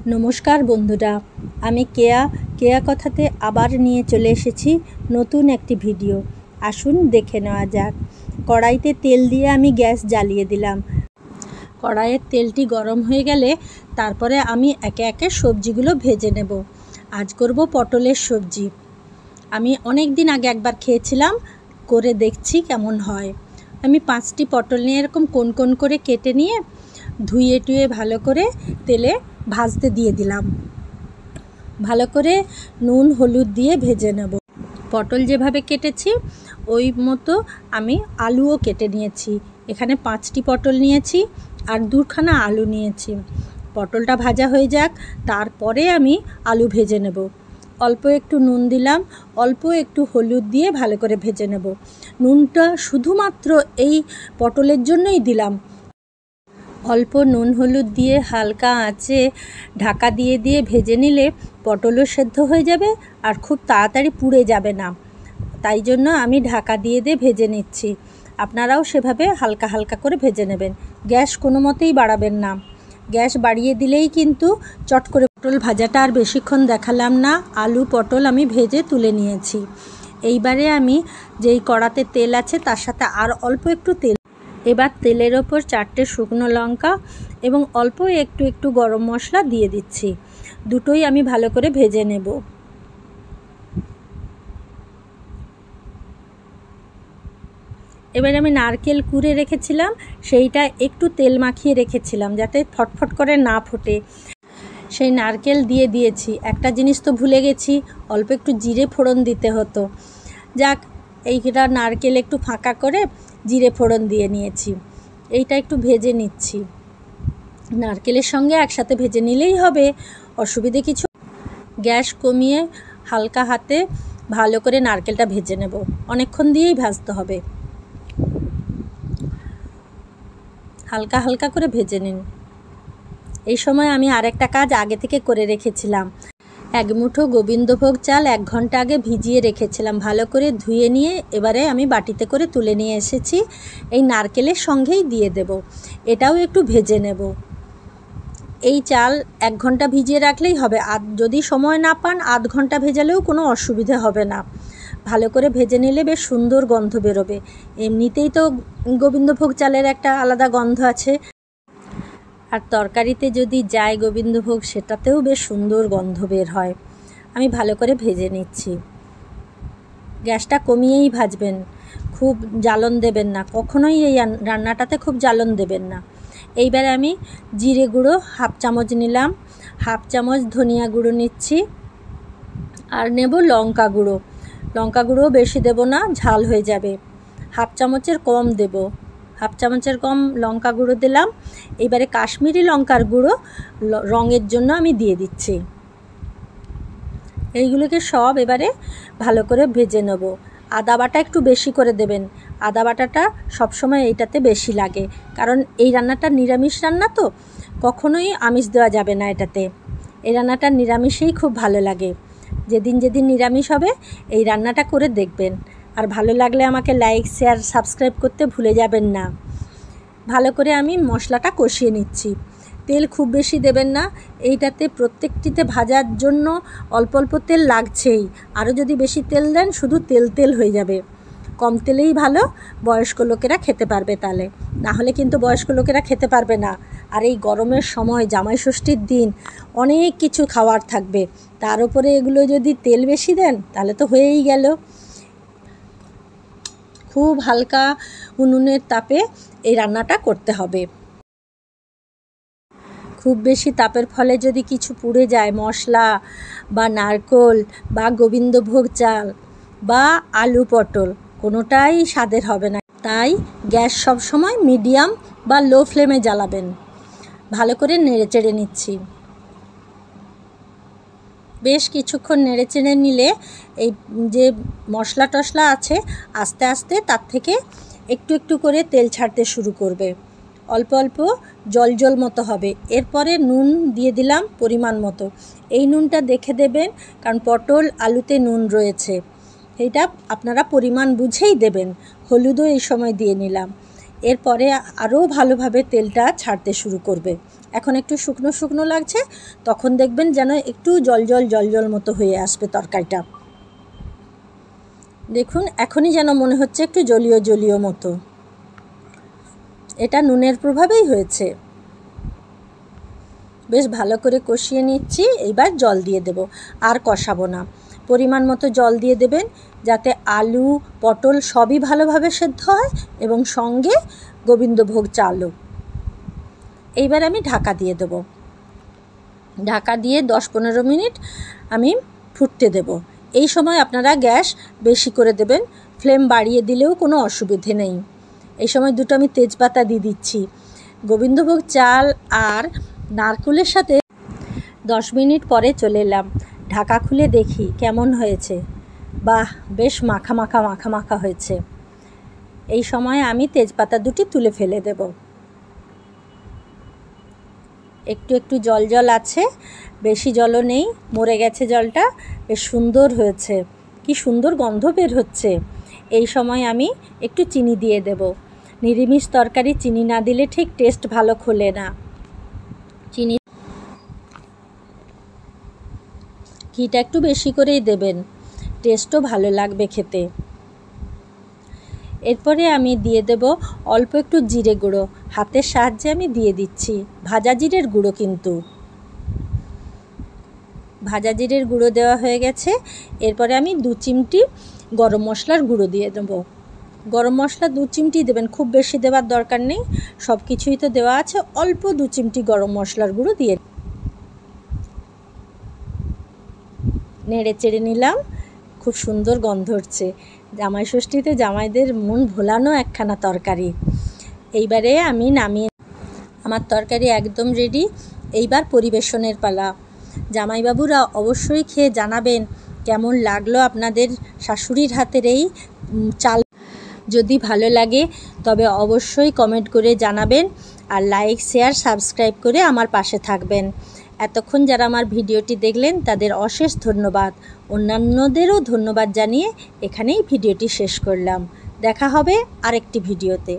নমস্কার বন্ধুরা, আমি কেয়া কথাতে আবার নিয়ে চলে এসেছি নতুন একটি ভিডিও। আসুন দেখে নেওয়া যাক। কড়াইতে তেল দিয়ে আমি গ্যাস জ্বালিয়ে দিলাম। কড়াইয়ের তেলটি গরম হয়ে গেলে তারপরে আমি একে একে সবজিগুলো ভেজে নেব। আজ করব পটলের সবজি। আমি অনেক দিন আগে একবার খেয়েছিলাম, করে দেখছি কেমন হয়। আমি 5টি পটল নিয়ে এরকম কোন কোন করে কেটে নিয়ে ধুয়ে টুয়ে ভালো করে তেলে ভাজতে দিয়ে দিলাম। ভালো করে নুন হলুদ দিয়ে ভেজে নেব। পটল যেভাবে কেটেছি ওই মতো আমি আলুও কেটে নিয়েছি। এখানে 5টি পটল নিয়েছি আর 2খানা আলু নিয়েছি। পটলটা ভাজা হয়ে যাক, তারপরে আমি আলু ভেজে নেব। অল্প একটু নুন দিলাম, অল্প একটু হলুদ দিয়ে ভালো করে ভেজে নেব। নুনটা শুধুমাত্র এই পটলের জন্যই দিলাম। অল্প নুন হলুদ দিয়ে হালকা আঁচে ঢাকা দিয়ে দিয়ে ভেজে নিলে পটলও সেদ্ধ হয়ে যাবে আর খুব তাড়াতাড়ি পুড়ে যাবে না। তাই জন্য আমি ঢাকা দিয়ে দিয়ে ভেজে নিচ্ছি। আপনারাও সেভাবে হালকা হালকা করে ভেজে নেবেন। গ্যাস কোনো মতেই বাড়াবেন না। গ্যাস বাড়িয়ে দিলেই কিন্তু চট করে পটল ভাজাটা আর বেশিক্ষণ দেখালাম না। আলু পটল আমি ভেজে তুলে নিয়েছি। এইবারে আমি যেই কড়াতে তেল আছে তার সাথে আর অল্প একটু তেল, এবার তেলের ওপর 4টে শুকনো লঙ্কা এবং অল্প একটু একটু গরম মশলা দিয়ে দিচ্ছি। দুটোই আমি ভালো করে ভেজে নেব। এবার আমি নারকেল কুড়ে রেখেছিলাম, সেইটা একটু তেল মাখিয়ে রেখেছিলাম যাতে ফটফট করে না ফোটে। সেই নারকেল দিয়ে দিয়েছি। একটা জিনিস তো ভুলে গেছি, অল্প একটু জিরে ফোড়ন দিতে হতো। যাক, এইটা নারকেল একটু ফাঁকা করে জিরে ফোড়ন দিয়ে নিয়েছি। এইটা একটু ভেজে নিচ্ছি। নারকেলের সঙ্গে একসাথে ভেজে নিলেই হবে, অসুবিধে কিছু। গ্যাস কমিয়ে হালকা হাতে ভালো করে নারকেলটা ভেজে নেব। অনেকক্ষণ দিয়েই ভাজতে হবে। হালকা হালকা করে ভেজে নিন। এই সময় আমি আরেকটা কাজ আগে থেকে করে রেখেছিলাম। 1 মুঠো গোবিন্দভোগ চাল 1 ঘন্টা আগে ভিজিয়ে রেখেছিলাম। ভালো করে ধুয়ে নিয়ে এবারে আমি বাটিতে করে তুলে নিয়ে এসেছি। এই নারকেলের সঙ্গেই দিয়ে দেব। এটাও একটু ভেজে নেব। এই চাল 1 ঘন্টা ভিজিয়ে রাখলেই হবে। আর যদি সময় না পান 1/2 ঘন্টা ভেজালেও কোনো অসুবিধে হবে না। ভালো করে ভেজে নিলে বেশ সুন্দর গন্ধ বেরোবে। এমনিতেই তো গোবিন্দভোগ চালের একটা আলাদা গন্ধ আছে, আর তরকারিতে যদি যায় গোবিন্দভোগ সেটাতেও বেশ সুন্দর গন্ধ বের হয়। আমি ভালো করে ভেজে নিচ্ছি। গ্যাসটা কমিয়েই ভাজবেন, খুব জ্বালন দেবেন না। কখনোই এই রান্নাটাতে খুব জ্বালন দেবেন না। এইবারে আমি জিরে গুঁড়ো 1/2 চামচ নিলাম, 1/2 চামচ ধনিয়া গুঁড়ো নিচ্ছি, আর নেব লঙ্কা গুঁড়ো। লঙ্কা গুঁড়োও বেশি দেব না, ঝাল হয়ে যাবে। 1/2 চামচের কম দেব। 1/2 চামচের কম লঙ্কা গুঁড়ো দিলাম। এবারে কাশ্মীরি লঙ্কার গুঁড়ো রঙের জন্য আমি দিয়ে দিচ্ছি। এইগুলোকে সব এবারে ভালো করে ভেজে নেব। আদা বাটা একটু বেশি করে দেবেন। আদা বাটাটা সবসময় এইটাতে বেশি লাগে, কারণ এই রান্নাটা নিরামিষ রান্না তো, কখনোই আমিষ দেওয়া যাবে না এটাতে। এই রান্নাটা নিরামিষেই খুব ভালো লাগে। যেদিন যেদিন নিরামিষ হবে এই রান্নাটা করে দেখবেন। আর ভালো লাগলে আমাকে লাইক শেয়ার সাবস্ক্রাইব করতে ভুলে যাবেন না। ভালো করে আমি মশলাটা কষিয়ে নিচ্ছি। তেল খুব বেশি দেবেন না। এইটাতে প্রত্যেকটিতে ভাজার জন্য অল্প অল্প তেল লাগছেই। আরও যদি বেশি তেল দেন শুধু তেল তেল হয়ে যাবে। কম তেলেই ভালো, বয়স্ক লোকেরা খেতে পারবে। তাহলে না হলে কিন্তু বয়স্ক লোকেরা খেতে পারবে না। আর এই গরমের সময় জামাই ষষ্ঠীর দিন অনেক কিছু খাওয়ার থাকবে, তার উপরে এগুলো যদি তেল বেশি দেন তাহলে তো হয়েই গেল। খুব হালকা উনুনের তাপে এই রান্নাটা করতে হবে। খুব বেশি তাপের ফলে যদি কিছু পুড়ে যায়, মশলা বা নারকেল বা গোবিন্দভোগ চাল বা আলু পটল, কোনোটাই স্বাদের হবে না। তাই গ্যাস সবসময় মিডিয়াম বা লো ফ্লেমে জ্বালাবেন। ভালো করে নেড়েচেড়ে নিচ্ছি। বেশ কিছুক্ষণ নেড়েচেড়ে নিলে এই যে মশলা টশলা আছে আস্তে আস্তে তার থেকে একটু একটু করে তেল ছাড়তে শুরু করবে। অল্প অল্প জল জল মতো হবে। এরপরে নুন দিয়ে দিলাম পরিমাণ মতো। এই নুনটা দেখে দেবেন, কারণ পটল আলুতে নুন রয়েছে। এইটা আপনারা পরিমাণ বুঝেই দেবেন। হলুদও এই সময় দিয়ে নিলাম। এরপরে আরও ভালোভাবে তেলটা ছাড়তে শুরু করবে। এখন একটু শুকনো শুকনো লাগছে, তখন দেখবেন যেন একটু জল জল মতো হয়ে আসবে তরকারিটা। দেখুন এখনই যেন মনে হচ্ছে একটু জলীয় মতো। এটা নুনের প্রভাবেই হয়েছে। বেশ ভালো করে কষিয়ে নিচ্ছি। এইবার জল দিয়ে দেব, আর কষাবো না। পরিমাণ মতো জল দিয়ে দেবেন, যাতে আলু পটল সবই ভালোভাবে সেদ্ধ হয় এবং সঙ্গে গোবিন্দভোগ চালও। এইবার আমি ঢাকা দিয়ে দেব। ঢাকা দিয়ে 10-15 মিনিট আমি ফুটতে দেব। এই সময় আপনারা গ্যাস বেশি করে দেবেন, ফ্লেম বাড়িয়ে দিলেও কোনো অসুবিধে নেই। এই সময় দুটো আমি তেজপাতা দিয়ে দিচ্ছি। গোবিন্দভোগ চাল আর নারকেলের সাথে 10 মিনিট পরে চলে এলাম। ঢাকা খুলে দেখি কেমন হয়েছে। বাহ, বেশ মাখা মাখা হয়েছে। এই সময় আমি তেজপাতা দুটি তুলে ফেলে দেব। একটু জল আছে, বেশি জলও নেই, মরে গেছে জলটা। বেশ সুন্দর হয়েছে, কি সুন্দর গন্ধ বের হচ্ছে। এই সময় আমি একটু চিনি দিয়ে দেব। নিরামিষ তরকারি চিনি না দিলে ঠিক টেস্ট ভালো খোলে না। চিনি ঘিটা একটু বেশি করেই দেবেন, টেস্টও ভালো লাগবে খেতে। এরপরে আমি দিয়ে দেব অল্প একটু জিরে গুঁড়ো। হাতের সাহায্যে আমি দিয়ে দিচ্ছি, ভাজা জিরের গুঁড়ো কিন্তু। ভাজা জিরের গুঁড়ো দেওয়া হয়ে গেছে। এরপরে আমি 2 চিমটি গরম মশলার গুঁড়ো দিয়ে দেব। গরম মশলা 2 চিমটি দেবেন, খুব বেশি দেওয়ার দরকার নেই, সব কিছুই তো দেওয়া আছে। অল্প 2 চিমটি গরম মশলার গুঁড়ো দিয়ে নেড়ে চেড়ে নিলাম। খুব সুন্দর গন্ধ হচ্ছে। জামাই ষষ্ঠীতে জামাইদের মন ভোলানো একখানা তরকারি। এইবারে আমি নামিয়ে, আমার তরকারি একদম রেডি। এইবার পরিবেশনের পালা। জামাইবাবুরা অবশ্যই খেয়ে জানাবেন কেমন লাগলো আপনাদের শাশুড়ির হাতের এই চাল। যদি ভালো লাগে তবে অবশ্যই কমেন্ট করে জানাবেন, আর লাইক শেয়ার সাবস্ক্রাইব করে আমার পাশে থাকবেন। এতক্ষণ যারা আমার ভিডিওটি দেখলেন তাদের অশেষ ধন্যবাদ। অন্যান্যদেরও ধন্যবাদ জানিয়ে এখানেই ভিডিওটি শেষ করলাম। দেখা হবে আরেকটি ভিডিওতে।